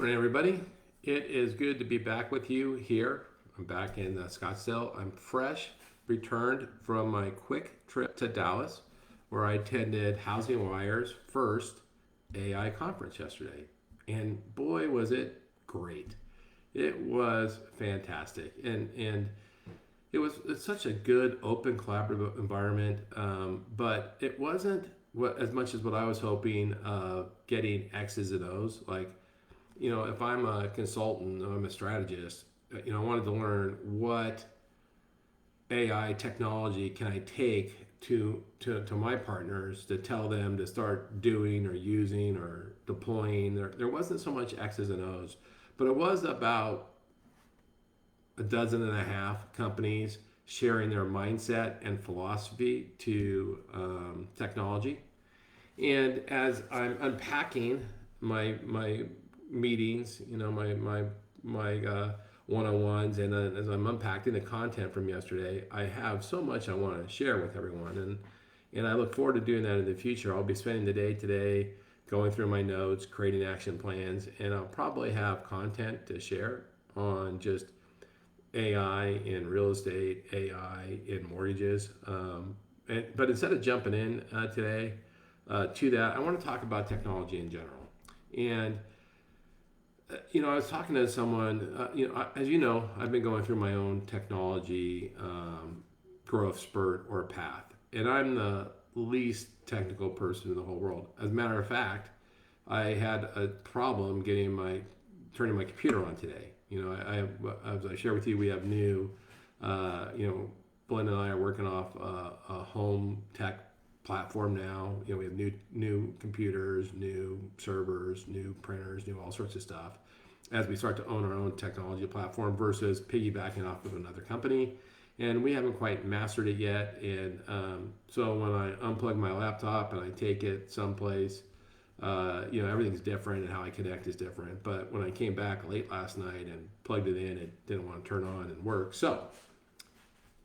Morning, everybody. It is good to be back with you here. I'm back in Scottsdale. I'm fresh, returned from my quick trip to Dallas, where I attended Housing Wire's first AI conference yesterday. And boy, was it great! It was fantastic, and it's such a good, open, collaborative environment. But it wasn't as much as what I was hoping of getting X's and O's like if I'm a consultant, I'm a strategist, I wanted to learn what AI technology can I take to my partners to tell them to start doing or using or deploying. There wasn't so much X's and O's, but it was about a dozen and a half companies sharing their mindset and philosophy to technology. And as I'm unpacking my meetings, my one-on-ones, and then as I'm unpacking the content from yesterday, I have so much I want to share with everyone, and I look forward to doing that in the future. I'll be spending the day today going through my notes, creating action plans, and I'll probably have content to share on just AI in real estate, AI in mortgages. But instead of jumping in today to that, I want to talk about technology in general. And I was talking to someone. As you know, I've been going through my own technology growth spurt or path, and I'm the least technical person in the whole world. As a matter of fact, I had a problem turning my computer on today. As I share with you, we have new, Belinda and I are working off a home tech platform now. We have new computers, new servers, new printers, new all sorts of stuff as we start to own our own technology platform versus piggybacking off of another company. And we haven't quite mastered it yet. And so when I unplug my laptop and I take it someplace, everything's different and how I connect is different. But when I came back late last night and plugged it in, it didn't want to turn on and work. So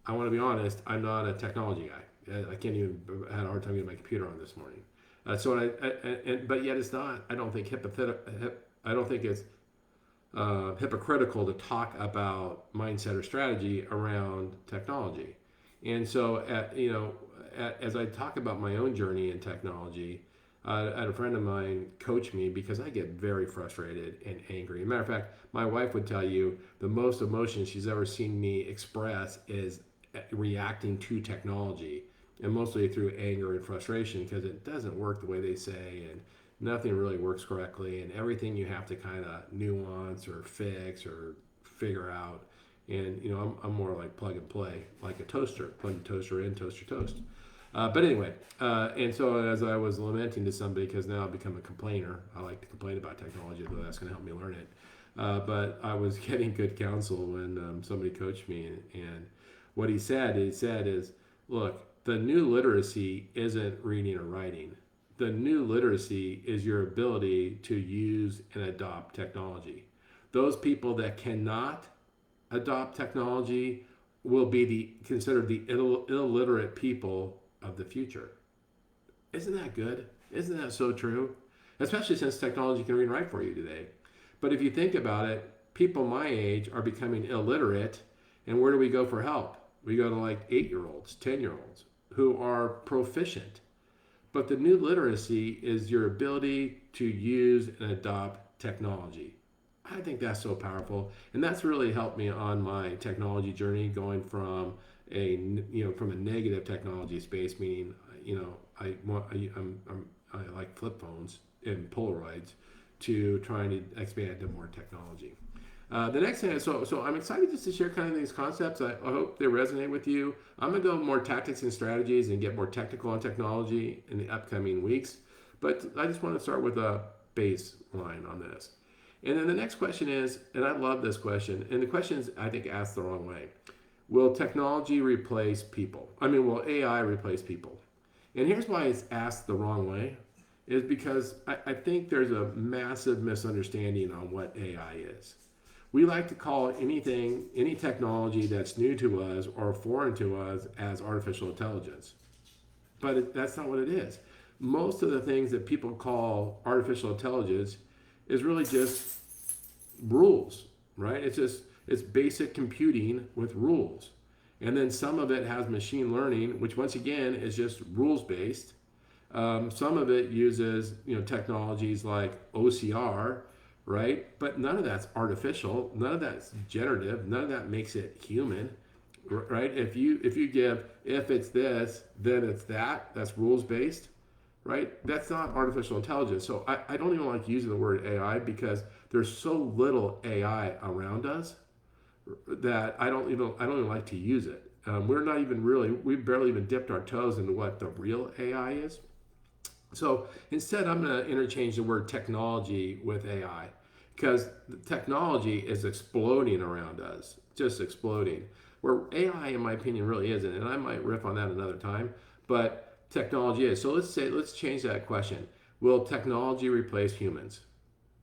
I want to be honest, I'm not a technology guy. I can't even, I had a hard time getting my computer on this morning. But yet it's not, I don't think it's hypocritical to talk about mindset or strategy around technology. And so, as I talk about my own journey in technology, I had a friend of mine coach me because I get very frustrated and angry. As a matter of fact, my wife would tell you the most emotion she's ever seen me express is reacting to technology, and mostly through anger and frustration because it doesn't work the way they say, and nothing really works correctly, and everything you have to kind of nuance or fix or figure out. And I'm more like plug and play, like a toaster, plug the toaster in, toast your toast. But anyway, and so as I was lamenting to somebody, because now I've become a complainer, I like to complain about technology, though that's going to help me learn it. But I was getting good counsel when somebody coached me, and what he said is, look, the new literacy isn't reading or writing. The new literacy is your ability to use and adopt technology. Those people that cannot adopt technology will be considered the illiterate people of the future. Isn't that good? Isn't that so true? Especially since technology can read and write for you today. But if you think about it, people my age are becoming illiterate, and where do we go for help? We go to like 8-year-olds, 10-year-olds who are proficient. But the new literacy is your ability to use and adopt technology. I think that's so powerful, and that's really helped me on my technology journey, going from a negative technology space, meaning I like flip phones and Polaroids, to trying to expand to more technology. The next thing, so I'm excited just to share kind of these concepts. I hope they resonate with you. I'm gonna go more tactics and strategies and get more technical on technology in the upcoming weeks. But I just want to start with a baseline on this. And then the next question is, and I love this question, and the question is, I think, asked the wrong way. Will technology replace people? Will AI replace people? And here's why it's asked the wrong way, is because I think there's a massive misunderstanding on what AI is. We like to call any technology that's new to us or foreign to us as artificial intelligence. But that's not what it is. Most of the things that people call artificial intelligence is really just rules, right? It's basic computing with rules. And then some of it has machine learning, which once again is just rules based. Some of it uses technologies like OCR, right? But none of that's artificial. None of that's generative. None of that makes it human, right? If you give if it's this, then it's that. That's rules based, right? That's not artificial intelligence. So I don't even like using the word AI because there's so little AI around us that I don't even like to use it. We're not even really, we barely even dipped our toes into what the real AI is. So instead, I'm going to interchange the word technology with AI because the technology is exploding around us, just exploding. Where AI, in my opinion, really isn't, and I might riff on that another time, but technology is. So let's change that question. Will technology replace humans?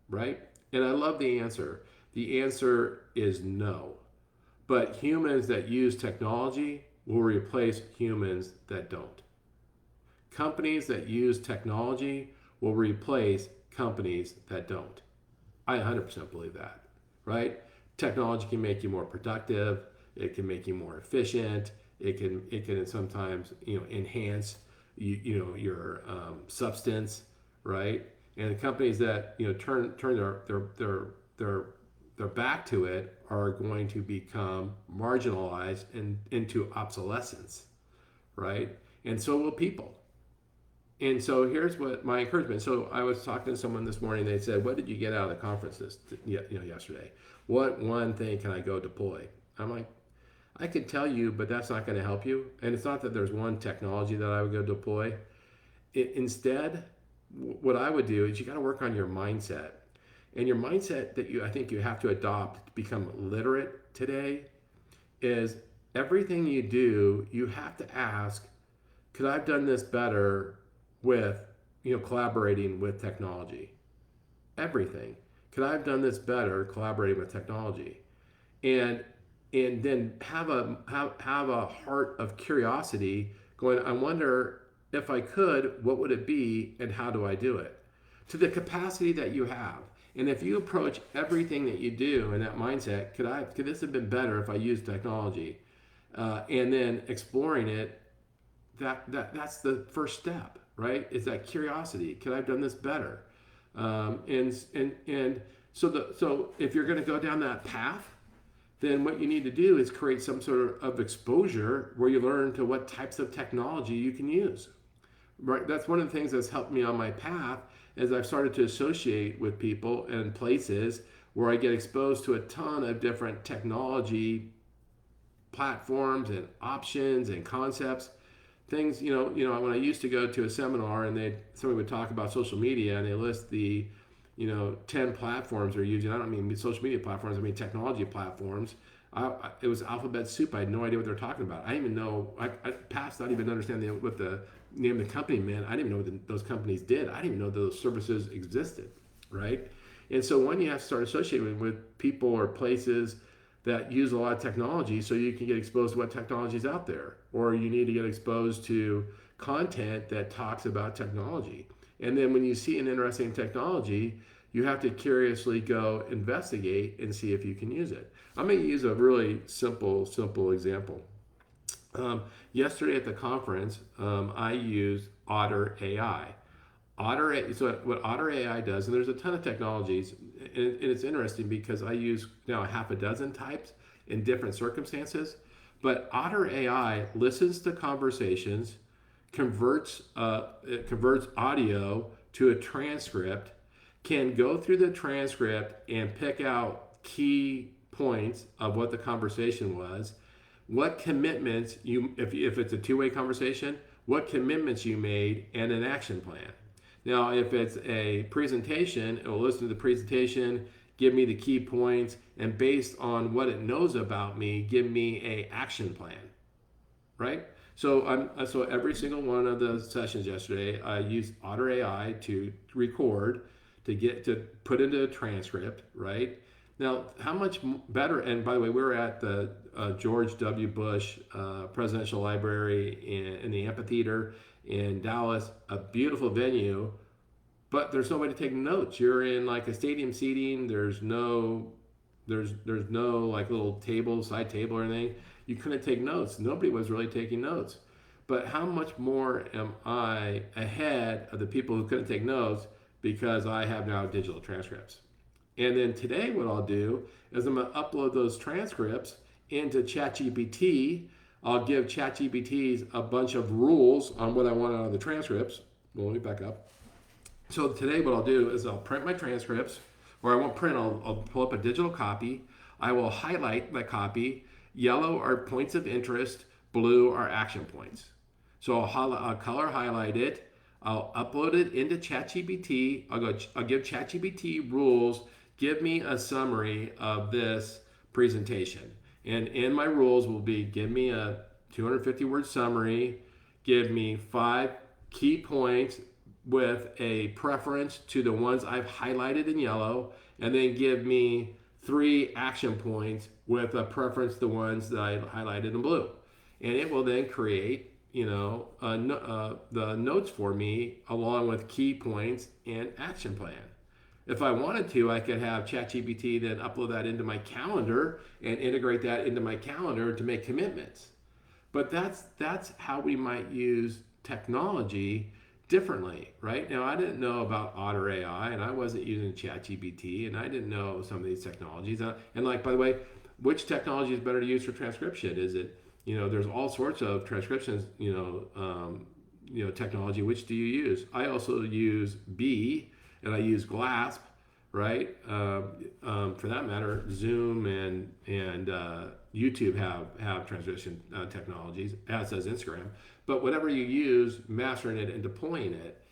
Right? And I love the answer. The answer is no. But humans that use technology will replace humans that don't. Companies that use technology will replace companies that don't. I 100% believe that, right? Technology can make you more productive. It can make you more efficient. It can sometimes enhance your substance, right? And the companies that turn their back to it are going to become marginalized and into obsolescence, right? And so will people. And so here's what my encouragement. So I was talking to someone this morning. They said, "What did you get out of the conference yesterday? What one thing can I go deploy?" I'm like, I could tell you, but that's not going to help you. And it's not that there's one technology that I would go deploy. Instead, what I would do is you got to work on your mindset. And your mindset that I think you have to adopt to become literate today is everything you do, you have to ask, could I have done this better with, collaborating with technology? Everything. Could I have done this better collaborating with technology? And then have a heart of curiosity going, I wonder if I could, what would it be and how do I do it? To the capacity that you have. And if you approach everything that you do in that mindset, could this have been better if I used technology? And then exploring it, that's the first step, right? Is that curiosity. Could I have done this better? And so if you're going to go down that path, then what you need to do is create some sort of exposure where you learn to what types of technology you can use. Right? That's one of the things that's helped me on my path as I've started to associate with people and places where I get exposed to a ton of different technology platforms and options and concepts. Things, when I used to go to a seminar and somebody would talk about social media and they list the 10 platforms they're using. I don't mean social media platforms, I mean technology platforms. It was alphabet soup. I had no idea what they're talking about. I didn't even know, I passed not even understanding what the name of the company meant. I didn't even know what those companies did. I didn't even know those services existed, right? And so when you have to start associating with people or places that use a lot of technology so you can get exposed to what technology is out there, or you need to get exposed to content that talks about technology. And then when you see an interesting technology, you have to curiously go investigate and see if you can use it. I'm going to use a really simple example. Yesterday at the conference, I used Otter AI. So what Otter AI does, and there's a ton of technologies, and it's interesting because I use now a half a dozen types in different circumstances. But Otter AI listens to conversations, converts audio to a transcript, can go through the transcript and pick out key points of what the conversation was, what commitments if it's a two-way conversation, what commitments you made, and an action plan. Now, if it's a presentation, it will listen to the presentation, give me the key points, and based on what it knows about me, give me an action plan, right? So every single one of the sessions yesterday, I used Otter AI to record, to put into a transcript, right? Now, how much better, and by the way, we were at the George W. Bush Presidential Library in the amphitheater in Dallas, a beautiful venue, but there's nobody taking notes. You're in like a stadium seating. There's no like little table, side table or anything. You couldn't take notes. Nobody was really taking notes. But how much more am I ahead of the people who couldn't take notes because I have now digital transcripts? And then today, what I'll do is I'm going to upload those transcripts into ChatGPT. I'll give ChatGPT a bunch of rules on what I want out of the transcripts. Well, let me back up. So today, what I'll do is I'll print my transcripts, or I won't print, I'll pull up a digital copy. I will highlight my copy. Yellow are points of interest, blue are action points. So I'll color highlight it. I'll upload it into ChatGPT. I'll give ChatGPT rules. Give me a summary of this presentation. And in my rules will be, give me a 250 word summary. Give me 5 key points with a preference to the ones I've highlighted in yellow. And then give me 3 action points with a preference to the ones that I highlighted in blue. And it will then create the notes for me along with key points and action plan. If I wanted to, I could have ChatGPT then upload that into my calendar and integrate that into my calendar to make commitments. But that's how we might use technology differently, right? Now, I didn't know about Otter AI, and I wasn't using ChatGPT, and I didn't know some of these technologies. And like, by the way, which technology is better to use for transcription? Is it, there's all sorts of transcriptions, technology. Which do you use? I also use Bee, and I use GLASP, right? For that matter, Zoom and YouTube have transcription technologies, as does Instagram. But whatever you use, mastering it and deploying it.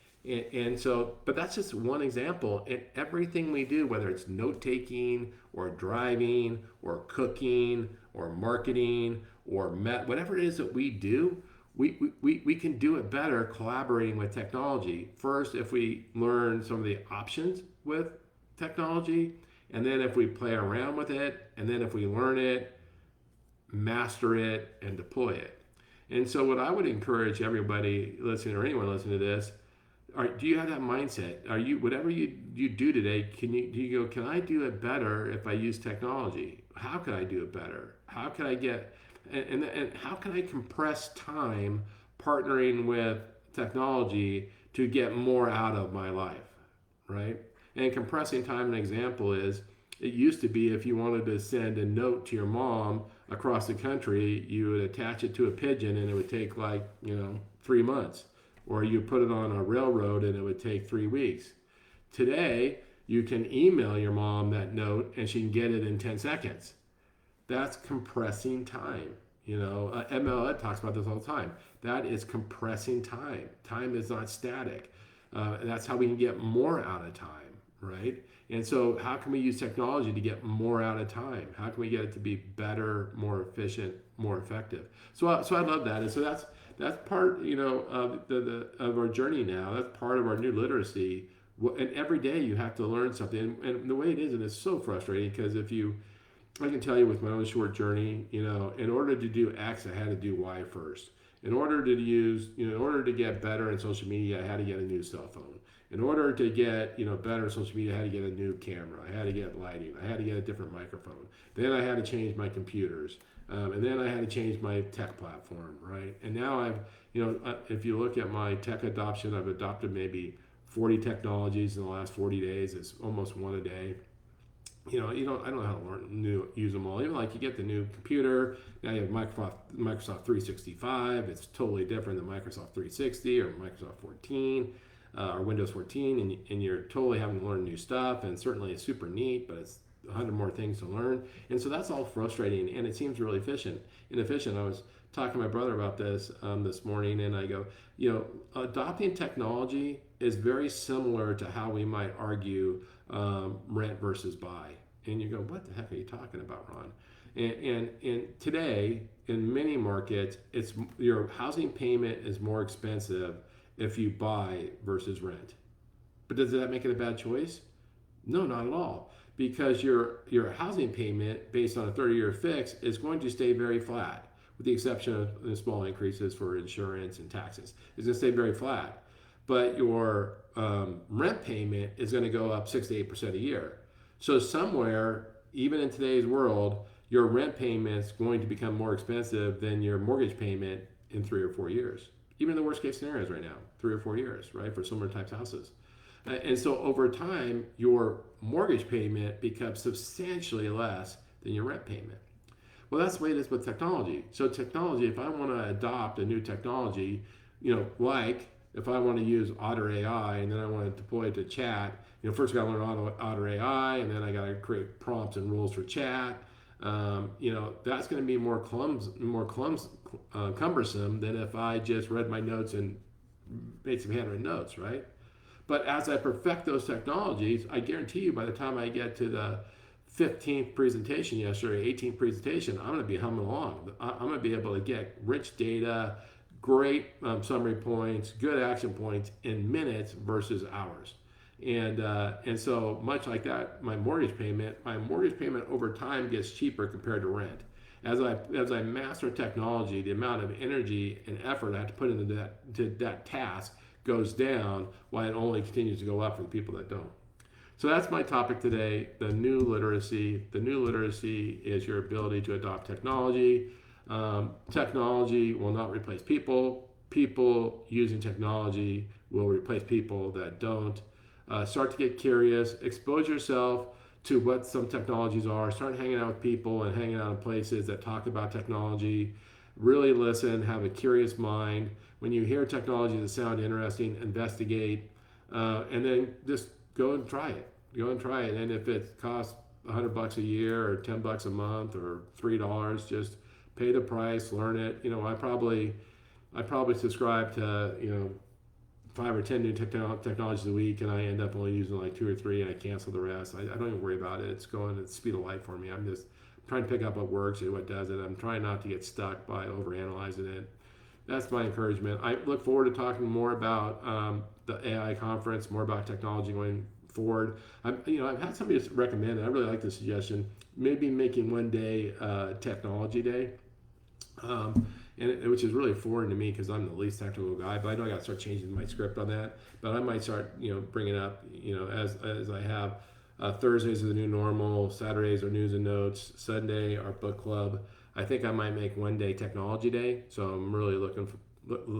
And so, but that's just one example. And everything we do, whether it's note taking or driving or cooking or marketing or whatever it is that we do, we can do it better collaborating with technology. First, if we learn some of the options with technology, and then if we play around with it, and then if we learn it, master it, and deploy it. And so what I would encourage everybody listening or anyone listening to this, do you have that mindset? Are you, whatever you do today, do you go, can I do it better if I use technology? How can I do it better? How can I get, and how can I compress time partnering with technology to get more out of my life, right? And compressing time, an example is, it used to be if you wanted to send a note to your mom across the country, you would attach it to a pigeon and it would take 3 months. Or you put it on a railroad and it would take 3 weeks. Today, you can email your mom that note and she can get it in 10 seconds. That's compressing time. MLA talks about this all the time. That is compressing time. Time is not static. And that's how we can get more out of time, right? And so how can we use technology to get more out of time? How can we get it to be better, more efficient, more effective? So I love that. And so that's part, of our journey now. That's part of our new literacy. And every day you have to learn something. And the way it is, and it's so frustrating because I can tell you with my own short journey, in order to do X, I had to do Y first. In order to get better in social media, I had to get a new cell phone. In order to get better in social media, I had to get a new camera. I had to get lighting. I had to get a different microphone. Then I had to change my computers. And then I had to change my tech platform, right? And now if you look at my tech adoption, I've adopted maybe 40 technologies in the last 40 days. It's almost one a day. I don't know how to use them all. Even like you get the new computer, now you have Microsoft 365. It's totally different than Microsoft 360 or Microsoft 14 or Windows 14, and you're totally having to learn new stuff. And certainly it's super neat, but it's 100 more things to learn. And so that's all frustrating, and it seems really inefficient. I was talking to my brother about this this morning, and I go, adopting technology is very similar to how we might argue rent versus buy. And you go, what the heck are you talking about, Ron? And today, in many markets, your housing payment is more expensive if you buy versus rent. But does that make it a bad choice? No, not at all. Because your housing payment based on a 30-year fix is going to stay very flat, with the exception of the small increases for insurance and taxes. It's going to stay very flat. but your rent payment is going to go up 6 to 8% a year. So somewhere, even in today's world, your rent payment's going to become more expensive than your mortgage payment in 3 or 4 years. Even in the worst case scenarios right now, 3 or 4 years, right, for similar types of houses. And so over time, your mortgage payment becomes substantially less than your rent payment. Well, that's the way it is with technology. So technology, if I want to adopt a new technology, like if I want to use Otter AI and then I want to deploy it to chat, first I got to learn Otter AI, and then I got to create prompts and rules for chat. That's going to be more cumbersome than if I just read my notes and made some handwritten notes, right? But as I perfect those technologies, I guarantee you by the time I get to the 15th presentation yesterday, 18th presentation, I'm going to be humming along. I'm going to be able to get rich data, great summary points, good action points in minutes versus hours. And so much like that, my mortgage payment over time gets cheaper compared to rent. As I master technology, the amount of energy and effort I have to put into that task goes down, while it only continues to go up for the people that don't. So that's my topic today, the new literacy. The new literacy is your ability to adopt technology. Technology will not replace people. People using technology will replace people that don't. Start to get curious, expose yourself to what some technologies are, start hanging out with people and hanging out in places that talk about technology. Really listen, have a curious mind. When you hear technology that sound interesting, investigate, and then just go and try it. And if it costs $100 a year or $10 a month or $3, just pay the price, learn it. I probably subscribe to 5 or 10 new technologies a week, and I end up only using like 2 or 3, and I cancel the rest. I don't even worry about it. It's going at the speed of light for me. I'm just trying to pick up what works and what doesn't. I'm trying not to get stuck by overanalyzing it. That's my encouragement. I look forward to talking more about the AI conference, more about technology going forward. I've had somebody recommend it. I really like the suggestion. Maybe making one day technology day. Which is really foreign to me because I'm the least technical guy, but I know I got to start changing my script on that. But I might start, bringing up, as I have. Thursdays are the new normal. Saturdays are news and notes. Sunday our book club. I think I might make one day technology day. So I'm really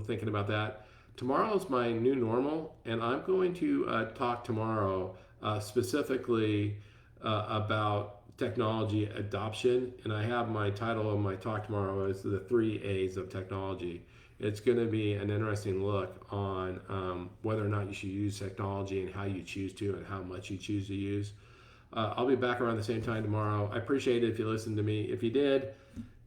thinking about that. Tomorrow is my new normal, and I'm going to talk tomorrow specifically about technology adoption, and I have my title of my talk tomorrow is the 3 A's of technology. It's going to be an interesting look on whether or not you should use technology and how you choose to and how much you choose to use. I'll be back around the same time tomorrow. I appreciate it if you listened to me. If you did,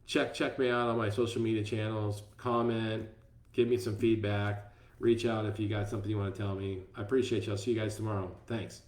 check me out on my social media channels, comment, give me some feedback, reach out if you got something you want to tell me. I appreciate you. I'll see you guys tomorrow. Thanks.